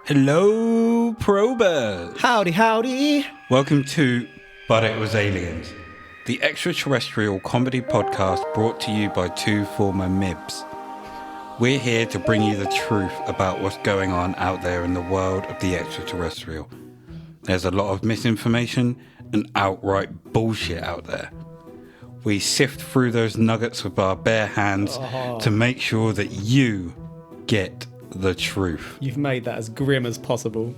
Hello, probers. Howdy, howdy. Welcome to But It Was Aliens, the extraterrestrial comedy podcast brought to you by two former MIBs. We're here to bring you the truth about what's going on out there in the world of the extraterrestrial. There's a lot of misinformation and outright bullshit out there. We sift through those nuggets with our bare hands to make sure that you get the truth. You've made that as grim as possible.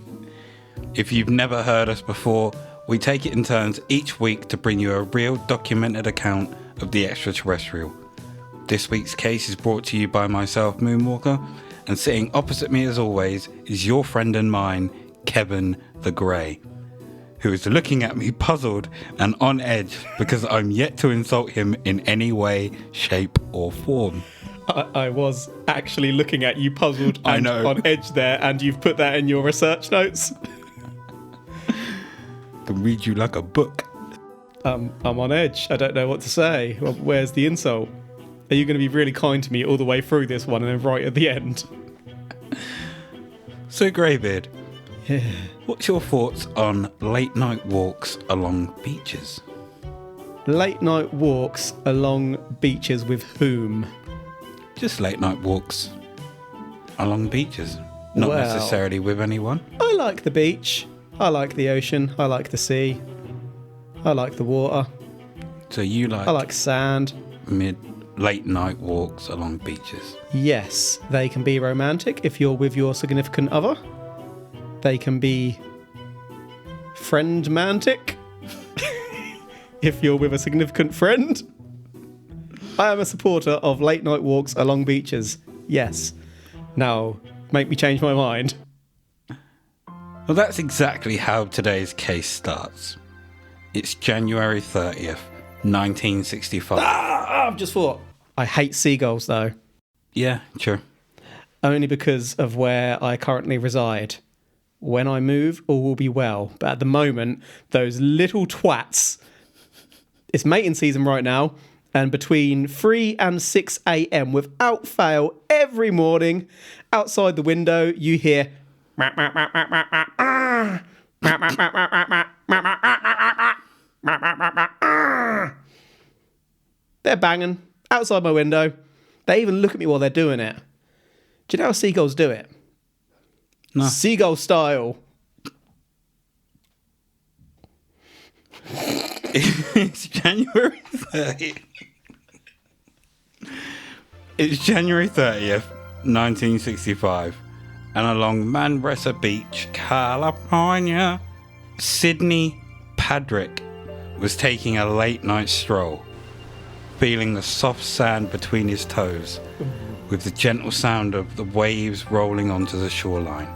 If you've never heard us before, we take it in turns each week to bring you a real documented account of the extraterrestrial. This week's case is brought to you by myself, Moonwalker, and sitting opposite me as always is your friend and mine, Kevin the Grey, who is looking at me puzzled and on edge because I'm yet to insult him in any way, shape or form. I was actually looking at you puzzled and I know. on edge there, and you've put that in your research notes. I can read you like a book. I'm on edge. I don't know what to say. Well, where's the insult? Are you going to be really kind to me all the way through this one and then right at the end? So, Greybeard, Yeah. what's your thoughts on late night walks along beaches? Late night walks along beaches with whom? Just late night walks along beaches, not Well, necessarily with anyone. I like the beach. I like the ocean. I like the sea. I like the water. So you I like sand. late night walks along beaches. Yes, they can be romantic if you're with your significant other. They can be friend-mantic if you're with a significant friend. I am a supporter of late night walks along beaches. Yes. Now, make me change my mind. Well, that's exactly how today's case starts. It's January 30th, 1965. I've just thought. I hate seagulls, though. Yeah, sure. Only because of where I currently reside. When I move, all will be well. But at the moment, those little twats... It's mating season right now, and between 3 and 6 a.m, without fail, every morning, outside the window, you hear... They're banging outside my window. They even look at me while they're doing it. Do you know how seagulls do it? No. Seagull style. It's January 30th. It's January 30th, 1965, and along Manresa Beach, California, Sidney Padrick was taking a late night stroll, feeling the soft sand between his toes, with the gentle sound of the waves rolling onto the shoreline.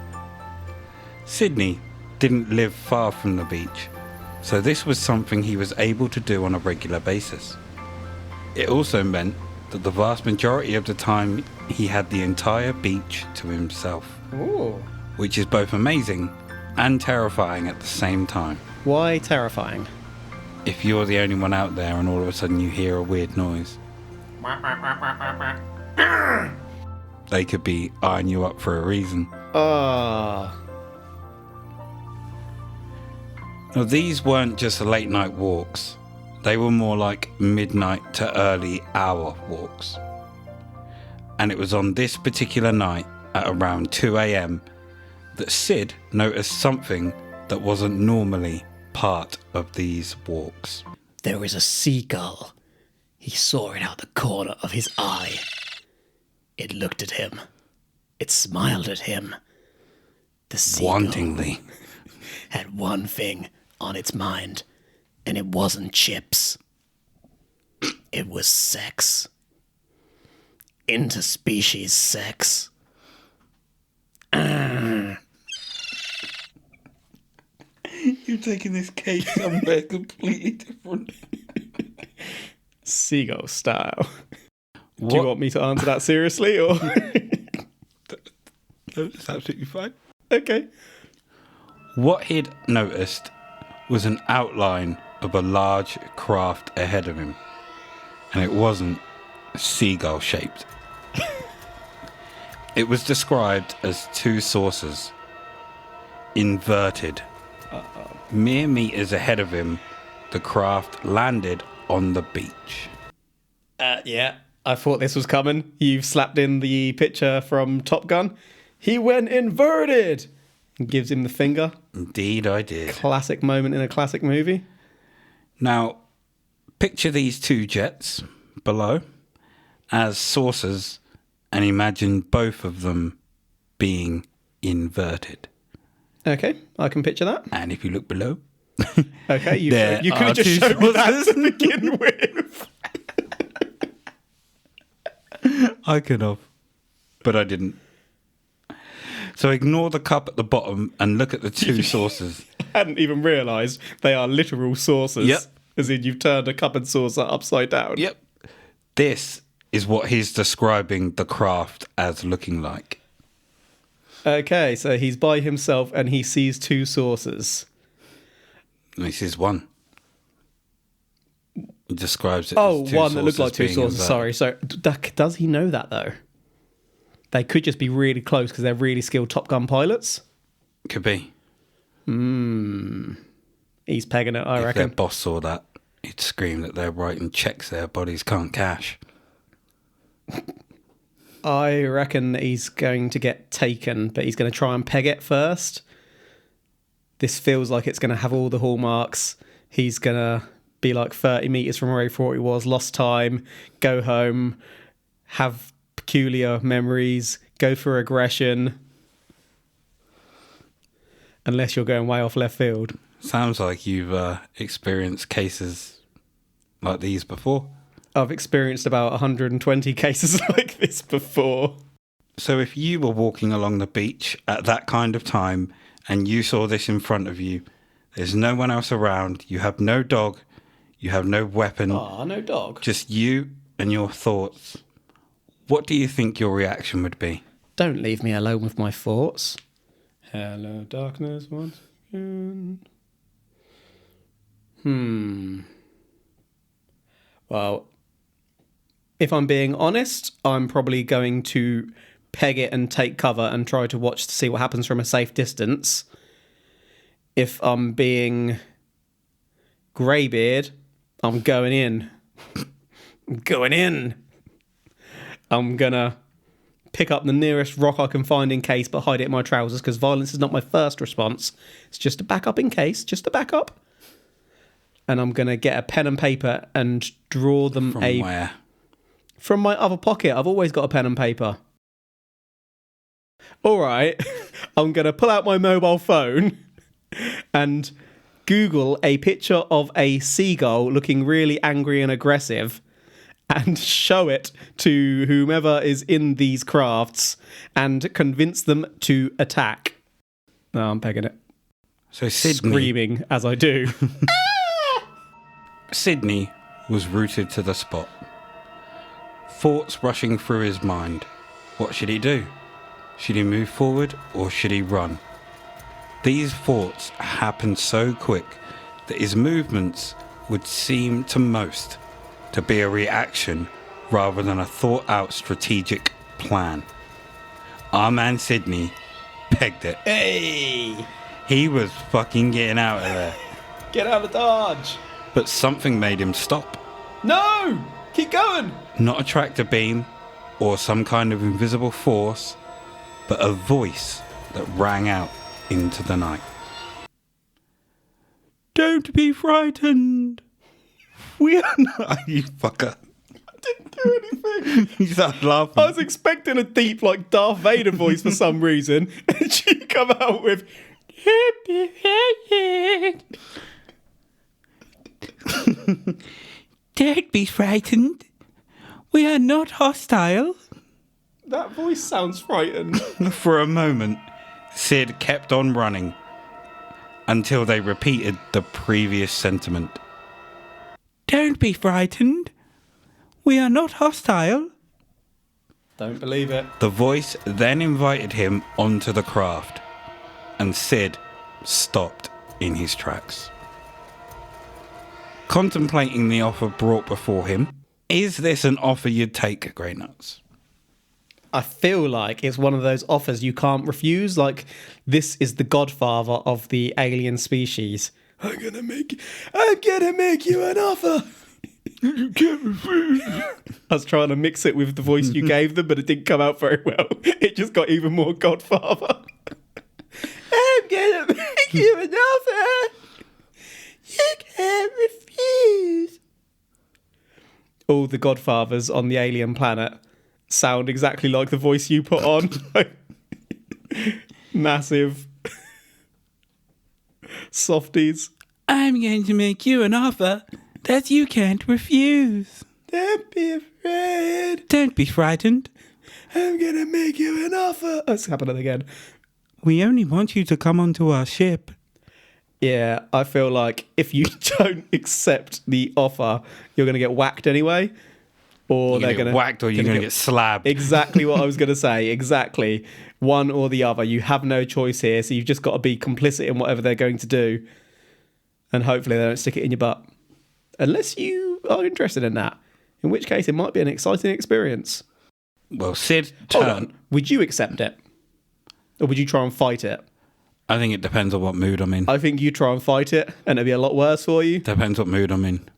Sidney didn't live far from the beach, so this was something he was able to do on a regular basis. It also meant that the vast majority of the time he had the entire beach to himself. Ooh. Which is both amazing and terrifying at the same time. Why terrifying? If you're the only one out there and all of a sudden you hear a weird noise, they could be eyeing you up for a reason. Ah. Now, these weren't just late night walks. They were more like midnight to early hour walks. And it was on this particular night at around 2 a.m. that Sid noticed something that wasn't normally part of these walks. There was a seagull. He saw it out the corner of his eye. It looked at him. It smiled at him. The seagull Wantingly. had one thing on its mind, and it wasn't chips. It was sex. Interspecies sex. You're taking this case somewhere completely different. Seagull style. Do you want me to answer that seriously, or? No, it's absolutely fine. Okay. What he'd noticed was an outline of a large craft ahead of him, and it wasn't seagull shaped. It was described as two saucers, inverted. Mere meters ahead of him, the craft landed on the beach. Yeah, I thought this was coming. You've slapped in the picture from Top Gun. He went inverted! And gives him the finger. Indeed, I did. Classic moment in a classic movie. Now, picture these two jets below as saucers and imagine both of them being inverted. Okay, I can picture that. And if you look below... Okay, you could have just showed me that to begin with. I could have, but I didn't. So ignore the cup at the bottom and look at the two saucers. I hadn't even realised they are literal saucers. Yep. As in you've turned a cup and saucer upside down. Yep. This is what he's describing the craft as looking like. Okay, so he's by himself and he sees two saucers. This is one. He describes it as two one that looks like two being saucers. inverted. Sorry. So does he know that though? They could just be really close because they're really skilled Top Gun pilots. Could be. He's pegging it, I If reckon. their boss saw that, he'd scream that they're writing checks their bodies can't cash. I reckon that he's going to get taken, but he's going to try and peg it first. This feels like it's going to have all the hallmarks. He's going to be like 30 metres from where he thought he was, lost time, go home, have peculiar memories, go for aggression. Unless you're going way off left field. Sounds like you've experienced cases like these before. I've experienced about 120 cases like this before. So if you were walking along the beach at that kind of time and you saw this in front of you, there's no one else around, you have no dog, you have no weapon. No dog. Just you and your thoughts. What do you think your reaction would be? Don't leave me alone with my thoughts. Hello, darkness, once again. Well, if I'm being honest, I'm probably going to peg it and take cover and try to watch to see what happens from a safe distance. If I'm being greybeard, I'm going in. I'm going in. I'm gonna pick up the nearest rock I can find in case, but hide it in my trousers because violence is not my first response. It's just a backup in case, just a backup. And I'm gonna get a pen and paper and draw them From where? From my other pocket. I've always got a pen and paper. All right, I'm gonna pull out my mobile phone and Google a picture of a seagull looking really angry and aggressive and show it to whomever is in these crafts and convince them to attack. No, I'm pegging it. So Sidney, Screaming as I do. Sidney was rooted to the spot. Thoughts rushing through his mind. What should he do? Should he move forward or should he run? These thoughts happened so quick that his movements would seem to most to be a reaction rather than a thought-out strategic plan. Our man Sidney pegged it. Hey! He was fucking getting out of there. Get out of Dodge! But something made him stop. No! Keep going! Not a tractor beam or some kind of invisible force, but a voice that rang out into the night. Don't be frightened. We are not... You fucker. I didn't do anything. You started laughing. I was expecting a deep, like, Darth Vader voice for some reason, and she come out with... Don't be frightened. We are not hostile. That voice sounds frightened. For a moment, Sid kept on running until they repeated the previous sentiment. Don't be frightened. We are not hostile. Don't believe it. The voice then invited him onto the craft, and Sid stopped in his tracks. Contemplating the offer brought before him, is this an offer you'd take, Grey Nuts? I feel like it's one of those offers you can't refuse. Like, this is the godfather of the alien species. I'm gonna make you an offer. You can't refuse. I was trying to mix it with the voice you gave them, but it didn't come out very well. It just got even more godfather. I'm gonna make you an offer. You can't refuse. All the godfathers on the alien planet sound exactly like the voice you put on. Massive softies. I'm going to make you an offer that you can't refuse. Don't be afraid. Don't be frightened. I'm going to make you an offer. Oh, it's happening again. We only want you to come onto our ship. Yeah, I feel like if you don't accept the offer, you're going to get whacked anyway. Or they're going to get whacked, or you're going to get slabbed. Exactly what I was going to say. Exactly. One or the other. You have no choice here, so you've just got to be complicit in whatever they're going to do. And hopefully they don't stick it in your butt. Unless you are interested in that. In which case, it might be an exciting experience. Well, Sid Hold turned. on. Would you accept it? Or would you try and fight it? I think it depends on what mood I'm in. I think you try and fight it, and it'll be a lot worse for you. Depends what mood I'm in.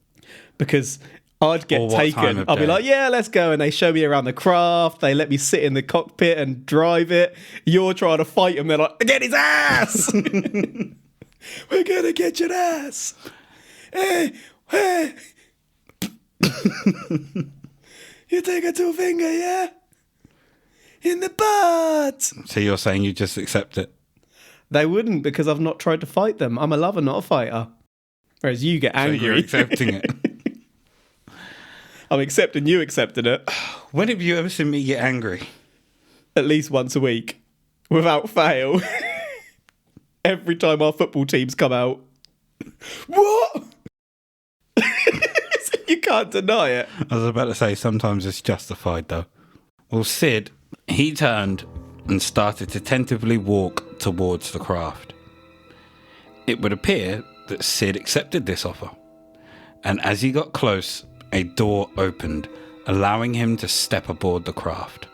Because I'd get taken. I'll be like, yeah, let's go. And they show me around the craft. They let me sit in the cockpit and drive it. You're trying to fight him. They're like, get his ass. We're going to get your ass. Hey, hey. You take a 2-finger, yeah? In the butt. So you're saying you just accept it? They wouldn't, because I've not tried to fight them. I'm a lover, not a fighter. Whereas you get angry. So you're accepting it? I'm accepting you accepting it. When have you ever seen me get angry? At least once a week. Without fail. Every time our football teams come out. What? You can't deny it. I was about to say, sometimes it's justified, though. Well, Sid, he turned and started to tentatively walk towards the craft. It would appear that Sid accepted this offer. And as he got close, a door opened, allowing him to step aboard the craft.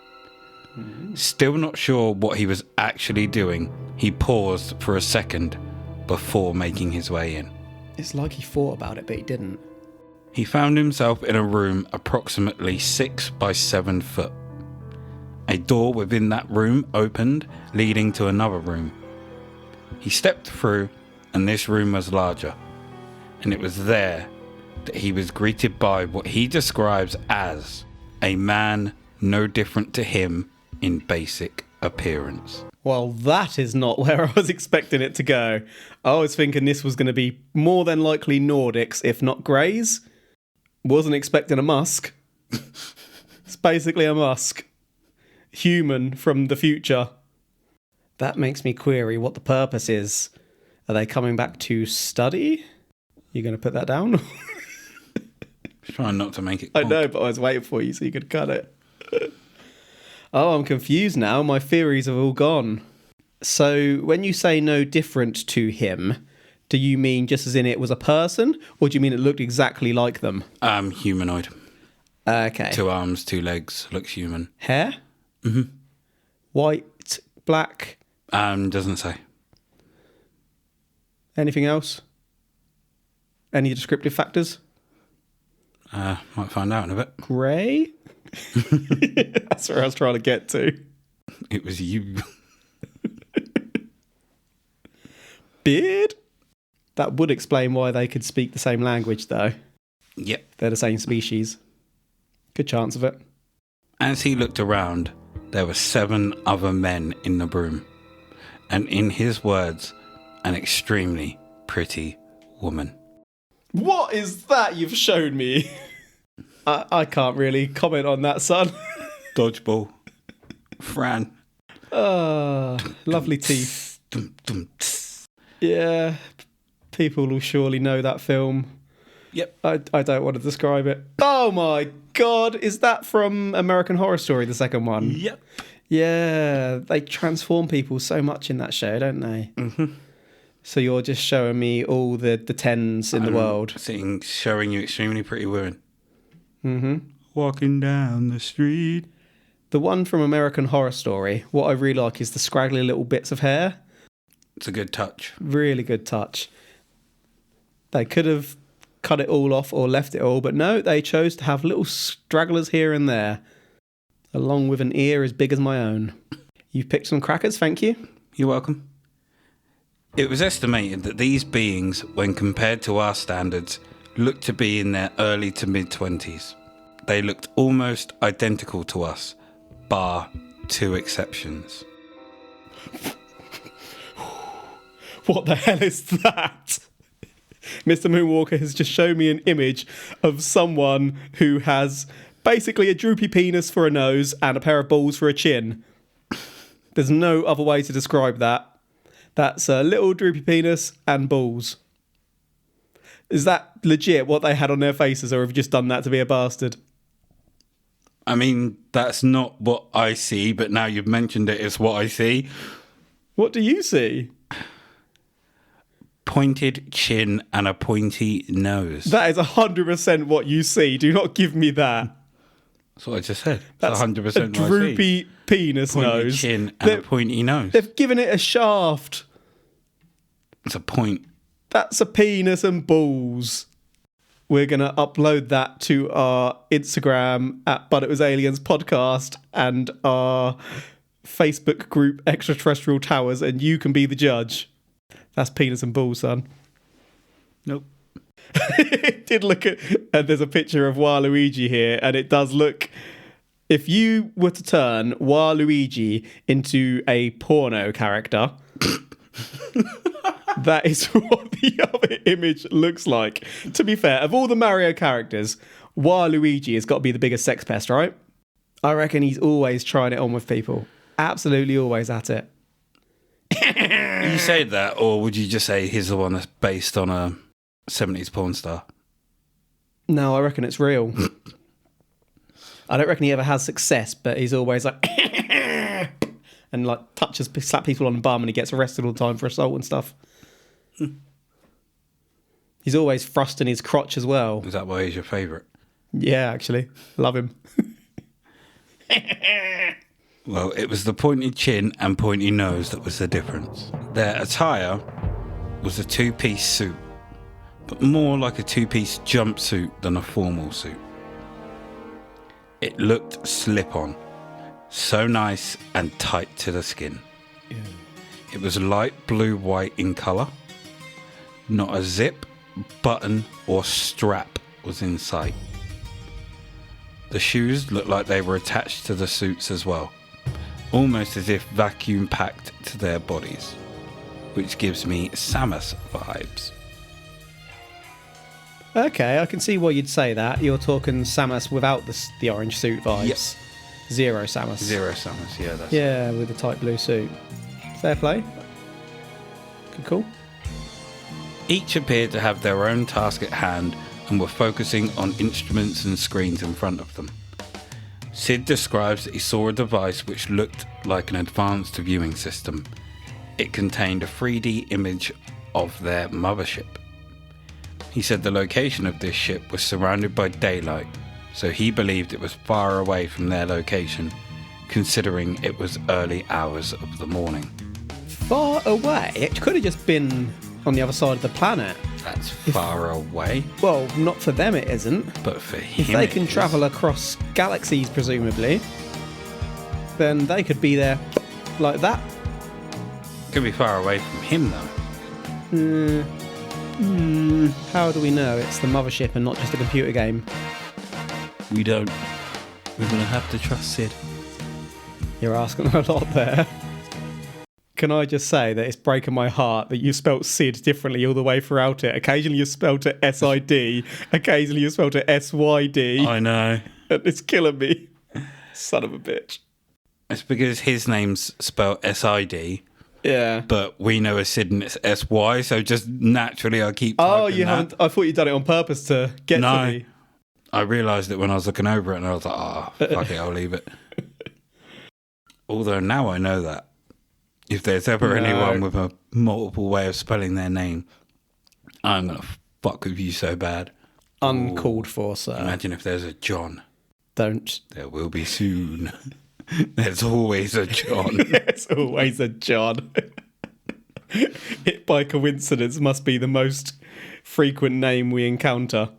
Still not sure what he was actually doing, he paused for a second before making his way in. It's like he thought about it, but he didn't. He found himself in a room approximately 6 by 7 foot. A door within that room opened, leading to another room. He stepped through, and this room was larger. And it was there that he was greeted by what he describes as a man no different to him in basic appearance. Well, that is not where I was expecting it to go. I was thinking this was going to be more than likely Nordics, if not Greys. Wasn't expecting a Musk. It's basically a Musk. Human from the future. That makes me query what the purpose is. Are they coming back to study? You going to put that down? Trying not to make it I know, but I was waiting for you so you could cut it. Oh, I'm confused now. My theories have all gone. So when you say no different to him, do you mean just as in it was a person? Or do you mean it looked exactly like them? Humanoid. Okay. 2 arms, 2 legs, looks human. Hair? Mm-hmm. White, black? Doesn't say. Anything else? Any descriptive factors? Might find out in a bit. Grey? That's where I was trying to get to. It was you. Beard? That would explain why they could speak the same language, though. Yep. They're the same species. Good chance of it. As he looked around, there were 7 other men in the room. And in his words, an extremely pretty woman. What is that you've shown me? I can't really comment on that, son. Dodgeball. Fran. Lovely teeth. Yeah, people will surely know that film. Yep. I don't want to describe it. Oh my God, is that from American Horror Story, the second one? Yep. Yeah, they transform people so much in that show, don't they? Mm-hmm. So you're just showing me all the tens in the world. Showing you extremely pretty women. Mm-hmm. Walking down the street. The one from American Horror Story, what I really like is the scraggly little bits of hair. It's a good touch. Really good touch. They could have cut it all off or left it all, but no, they chose to have little stragglers here and there, along with an ear as big as my own. You've picked some crackers, thank you. You're welcome. It was estimated that these beings, when compared to our standards, looked to be in their early to mid-20s. They looked almost identical to us, bar 2 exceptions. What the hell is that? Mr. Moonwalker has just shown me an image of someone who has basically a droopy penis for a nose and a pair of balls for a chin. There's no other way to describe that. That's a little droopy penis and balls. Is that legit what they had on their faces, or have you just done that to be a bastard? I mean, that's not what I see, but now you've mentioned it, it's what I see. What do you see? Pointed chin and a pointy nose. That is 100% what you see. Do not give me that. That's what I just said. That's 100% a what I see. droopy penis Pointy nose. chin and a pointy nose. They've given it a shaft. It's a point. That's a penis and balls. We're going to upload that to our Instagram at But It Was Aliens podcast and our Facebook group Extraterrestrial Towers, and you can be the judge. That's penis and balls, son. Nope. It did look at... And there's a picture of Waluigi here, and it does look... If you were to turn Waluigi into a porno character... That is what the other image looks like. To be fair, of all the Mario characters, Waluigi has got to be the biggest sex pest, right? I reckon he's always trying it on with people. Absolutely always at it. You say that, or would you just say he's the one that's based on a 70s porn star? No, I reckon it's real. I don't reckon he ever has success, but he's always like... and like slap people on the bum, and he gets arrested all the time for assault and stuff. He's always thrusting his crotch as well. Is that why he's your favourite? Yeah, actually. Love him. Well, it was the pointy chin and pointy nose that was the difference. Their attire was a 2-piece suit, but more like a 2-piece jumpsuit than a formal suit. It looked slip-on, so nice and tight to the skin. Yeah. It was light blue-white in colour. Not a zip, button or strap was in sight. The shoes looked like they were attached to the suits as well, almost as if vacuum packed to their bodies, which gives me Samus vibes. Okay, I can see why you'd say that. You're talking Samus without the orange suit vibes. Yep. Zero Samus. Zero Samus, yeah, that's Yeah, with the tight blue suit. Fair play. Good call. Each appeared to have their own task at hand and were focusing on instruments and screens in front of them. Sid describes that he saw a device which looked like an advanced viewing system. It contained a 3D image of their mothership. He said the location of this ship was surrounded by daylight, so he believed it was far away from their location, considering it was early hours of the morning. Far away? It could have just been on the other side of the planet. That's far away, Well, not for them it isn't. but for him If they it can is. travel across galaxies, presumably, then they could be there like that. Could be far away from him though. How do we know it's the mothership and not just a computer game? We don't. We're gonna have to trust Sid. You're asking a lot there. Can I just say that it's breaking my heart that you spelt Sid differently all the way throughout it. Occasionally you spelt it S-I-D, occasionally you spelt it S-Y-D. I know. And it's killing me. Son of a bitch. It's because his name's spelled S-I-D, Yeah. but we know as Sid and it's S-Y, so just naturally I keep Oh, typing you that. haven't... I thought you'd done it on purpose to get No. to me. I realised it when I was looking over it and I was like, fuck it, I'll leave it. Although now I know that. If there's ever anyone with a multiple way of spelling their name, I'm going to fuck with you so bad. Uncalled for, sir. Imagine if there's a John. Don't. There will be soon. There's always a John. There's always a John. It, by coincidence, must be the most frequent name we encounter.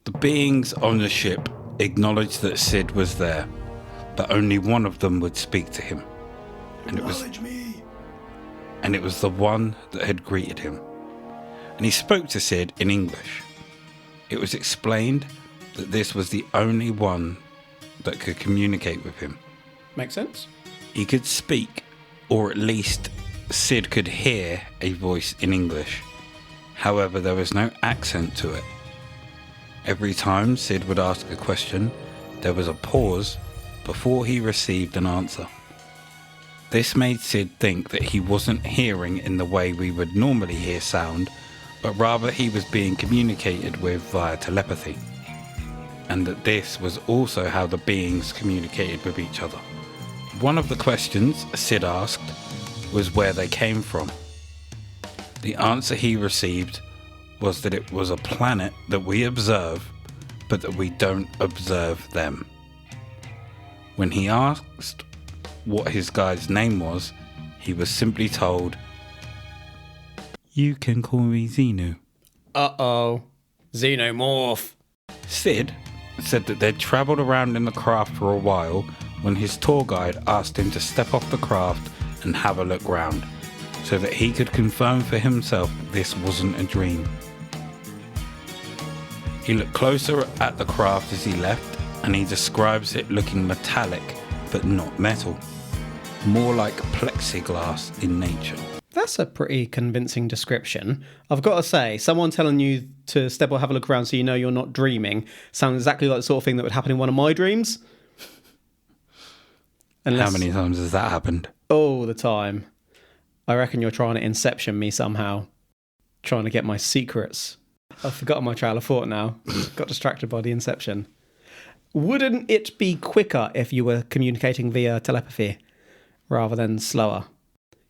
The beings on the ship acknowledged that Sid was there, but only one of them would speak to him. And it was the one that had greeted him. And he spoke to Sid in English. It was explained that this was the only one that could communicate with him. Makes sense. He could speak, or at least Sid could hear a voice in English. However, there was no accent to it. Every time Sid would ask a question, there was a pause before he received an answer. This made Sid think that he wasn't hearing in the way we would normally hear sound, but rather he was being communicated with via telepathy. And that this was also how the beings communicated with each other. One of the questions Sid asked was where they came from. The answer he received was that it was a planet that we observe, but that we don't observe them. When he asked what his guide's name was, he was simply told, "You can call me Xenu." Uh-oh. Xenomorph. Sid said that they'd travelled around in the craft for a while when his tour guide asked him to step off the craft and have a look round, so that he could confirm for himself that this wasn't a dream. He looked closer at the craft as he left, and he describes it looking metallic but not metal, more like plexiglass in nature. That's a pretty convincing description. I've got to say, someone telling you to step or have a look around so you know you're not dreaming sounds exactly like the sort of thing that would happen in one of my dreams. How many times has that happened? All the time. I reckon you're trying to inception me somehow. Trying to get my secrets. I've forgotten my trail of thought now. Got distracted by the inception. Wouldn't it be quicker if you were communicating via telepathy rather than slower?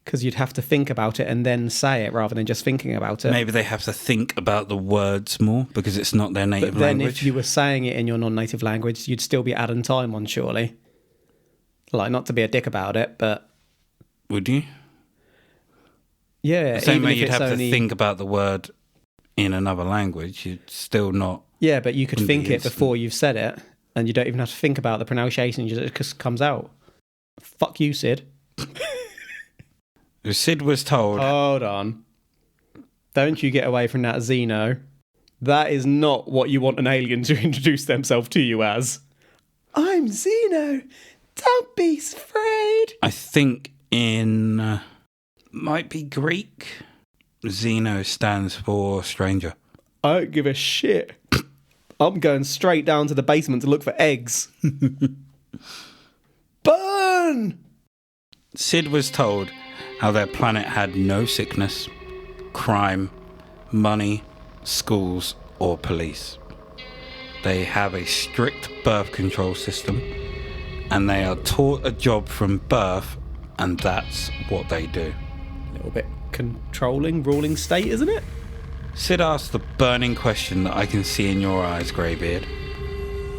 Because you'd have to think about it and then say it rather than just thinking about it. Maybe they have to think about the words more because it's not their native but then language. If you were saying it in your non-native language, you'd still be adding time on, surely. Like, not to be a dick about it, but... Would you? Yeah. The same way you'd have to think about the word in another language, you'd still not... Yeah, but you could think it before you've said it, and you don't even have to think about the pronunciation, it just comes out. Fuck you, Sid. Sid was told... Hold on. Don't you get away from that, Xeno. That is not what you want an alien to introduce themselves to you as. I'm Xeno. Don't be afraid. I think in... might be Greek. Xeno stands for stranger. I don't give a shit. I'm going straight down to the basement to look for eggs. Burn! Sid was told how their planet had no sickness, crime, money, schools, or police. They have a strict birth control system, and they are taught a job from birth, and that's what they do. A little bit controlling, ruling state, isn't it? Sid asked the burning question that I can see in your eyes, Greybeard.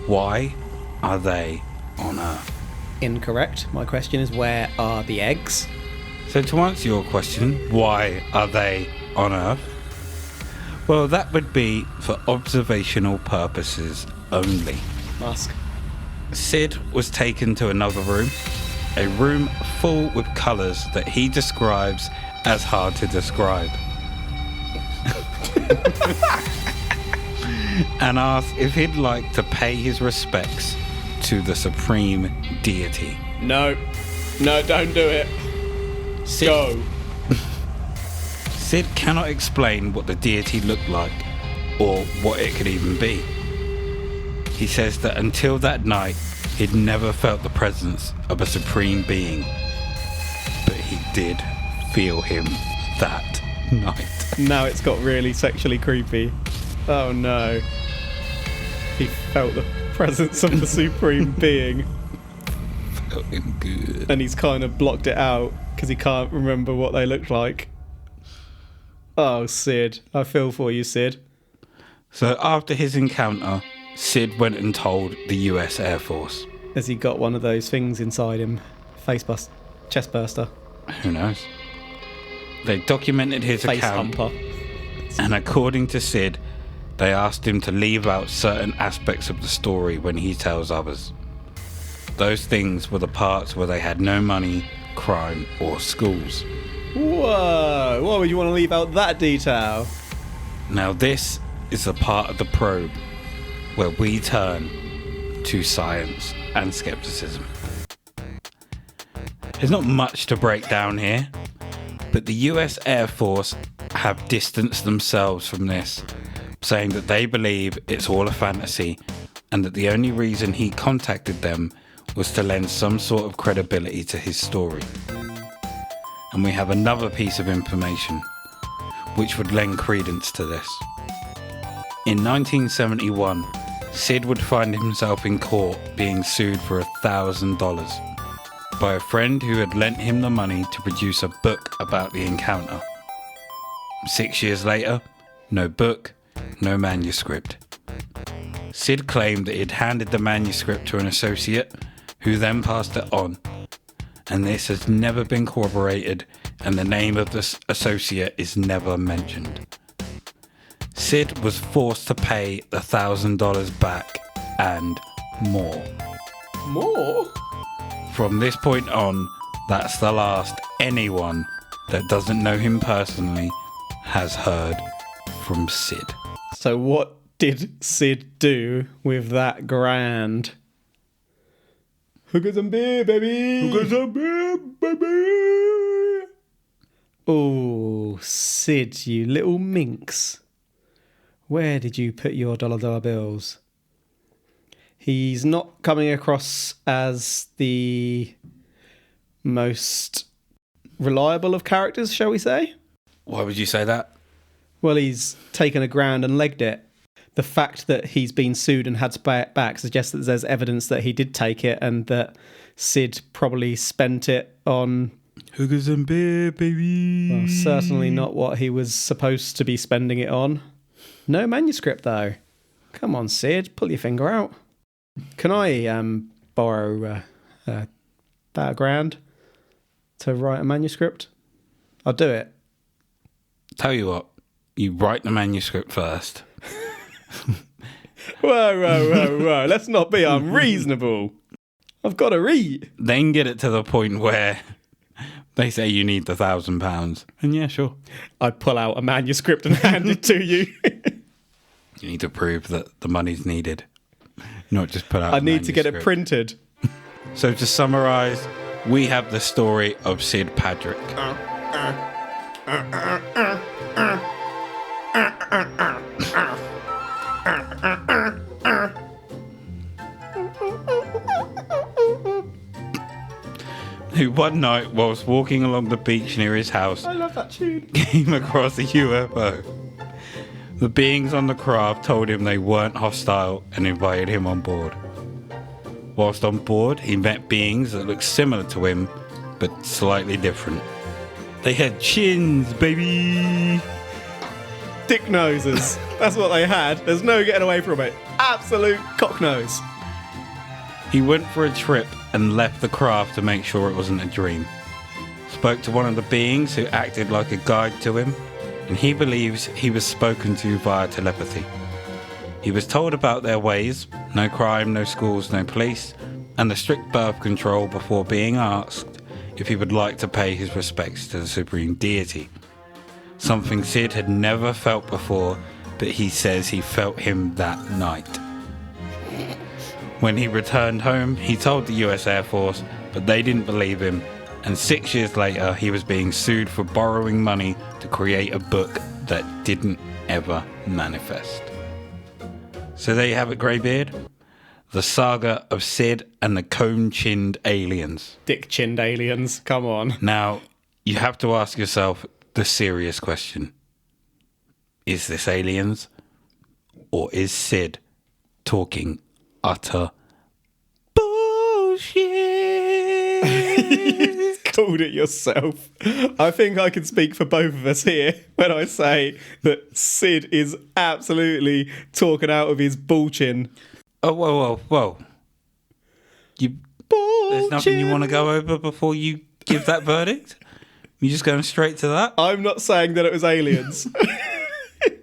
Why are they on Earth? Incorrect. My question is, where are the eggs? So to answer your question, why are they on Earth? Well, that would be for observational purposes only. Musk. Sid was taken to another room, a room full with colours that he describes as hard to describe. And asked if he'd like to pay his respects to the supreme deity. No, don't do it. Sid, Go. Sid cannot explain what the deity looked like or what it could even be. He says that until that night, he'd never felt the presence of a supreme being. But he did feel him that night. Now it's got really sexually creepy. Oh no. He felt the presence of the supreme being. Felt him good. And he's kind of blocked it out because he can't remember what they looked like. Oh, Sid. I feel for you, Sid. So after his encounter, Sid went and told the US Air Force. Has he got one of those things inside him? Chest burster. Who knows? They documented his Face account, humper. and according to Sid, they asked him to leave out certain aspects of the story when he tells others. Those things were the parts where they had no money, crime, or schools. Whoa! Why would you want to leave out that detail? Now this is the part of the probe where we turn to science and skepticism. There's not much to break down here, but the US Air Force have distanced themselves from this, saying that they believe it's all a fantasy and that the only reason he contacted them was to lend some sort of credibility to his story. And we have another piece of information which would lend credence to this. In 1971, Sid would find himself in court being sued for $1,000 by a friend who had lent him the money to produce a book about the encounter. 6 years later, no book, no manuscript. Sid claimed that he'd handed the manuscript to an associate who then passed it on, and this has never been corroborated, and the name of this associate is never mentioned. Sid was forced to pay the $1,000 back and more. More? From this point on, that's the last anyone that doesn't know him personally has heard from Sid. So what did Sid do with that grand? Hookers and beer, baby! Hookers and beer, baby! Oh, Sid, you little minx. Where did you put your dollar bills? He's not coming across as the most reliable of characters, shall we say? Why would you say that? Well, he's taken a grand and legged it. The fact that he's been sued and had to pay it back suggests that there's evidence that he did take it and that Sid probably spent it on... Hookers and beer, baby! Well, certainly not what he was supposed to be spending it on. No manuscript, though. Come on, Sid, pull your finger out. Can I borrow about $1,000 to write a manuscript? I'll do it. Tell you what, you write the manuscript first. Whoa. Let's not be unreasonable. I've got to read. Then get it to the point where they say you need the £1,000. And yeah, sure. I pull out a manuscript and hand it to you. You need to prove that the money's needed. Not just put out I need to get it printed. So to summarise, we have the story of Sid Padrick. Who one night, whilst walking along the beach near his house, I love that tune. came across a UFO. The beings on the craft told him they weren't hostile and invited him on board. Whilst on board, he met beings that looked similar to him, but slightly different. They had chins, baby! Dick noses. That's what they had. There's no getting away from it. Absolute cock nose. He went for a trip and left the craft to make sure it wasn't a dream. Spoke to one of the beings who acted like a guide to him, and he believes he was spoken to via telepathy. He was told about their ways, no crime, no schools, no police, and the strict birth control before being asked if he would like to pay his respects to the supreme deity. Something Sid had never felt before, but he says he felt him that night. When he returned home, he told the US Air Force, but they didn't believe him, and 6 years later he was being sued for borrowing money to create a book that didn't ever manifest. So there you have it, Greybeard. The saga of Sid and the cone-chinned aliens. Dick-chinned aliens. Come on. Now, you have to ask yourself the serious question. Is this aliens? Or is Sid talking utter bullshit? Called it yourself. I think I can speak for both of us here when I say that Sid is absolutely talking out of his bullchin. Oh, whoa. There's nothing you want to go over before you give that verdict? You just going straight to that? I'm not saying that it was aliens.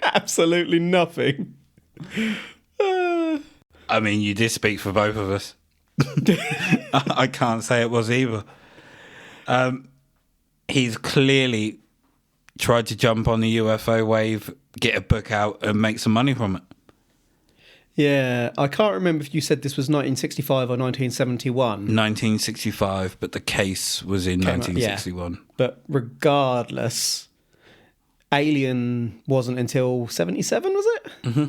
Absolutely nothing. I mean, you did speak for both of us. I can't say it was either. He's clearly tried to jump on the UFO wave, get a book out, and make some money from it. Yeah, I can't remember if you said this was 1965 or 1971. 1965, but the case was in 1961. Yeah. But regardless, Alien wasn't until 77, was it? Mm-hmm.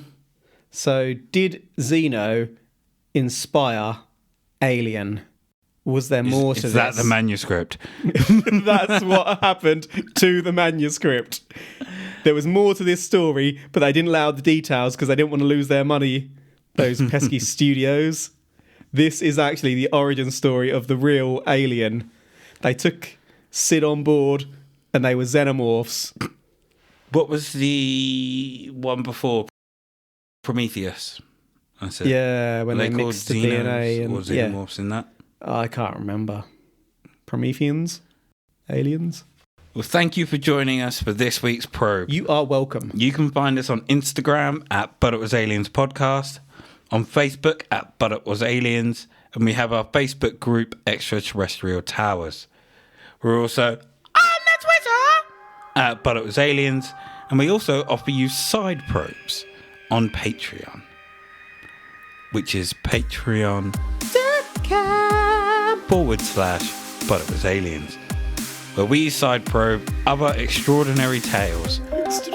So did Xeno inspire Alien? Was there more to this? Is that the manuscript? That's what happened to the manuscript. There was more to this story, but they didn't allow the details because they didn't want to lose their money, those pesky studios. This is actually the origin story of the real Alien. They took Sid on board and they were xenomorphs. What was the one before? Prometheus. That's it. Yeah, when they mixed the DNA. Or xenomorphs in that? I can't remember. Prometheans? Aliens? Well, thank you for joining us for this week's probe. You are welcome. You can find us on Instagram at But It Was Aliens Podcast, on Facebook at But It Was Aliens, and we have our Facebook group Extraterrestrial Towers. We're also on the Twitter at But It Was Aliens, and we also offer you side probes on Patreon, which is patreon.com/But It Was Aliens, where we side probe other extraordinary tales,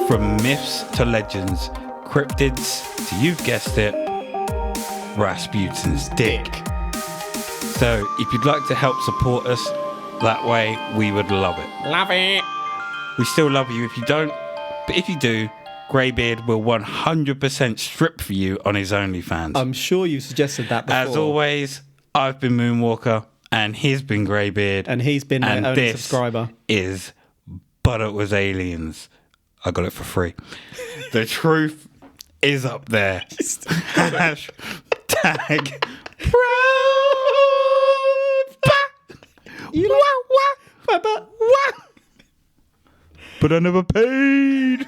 from myths to legends, cryptids to, you've guessed it, Rasputin's dick. So if you'd like to help support us that way, we would love it. Love it. We still love you if you don't, but if you do, Greybeard will 100% strip for you on his OnlyFans. I'm sure you suggested that before. As always, I've been Moonwalker, and he's been Greybeard. And he's been my only subscriber. Is But It Was Aliens. I got it for free. The truth is up there. Hashtag but I never paid.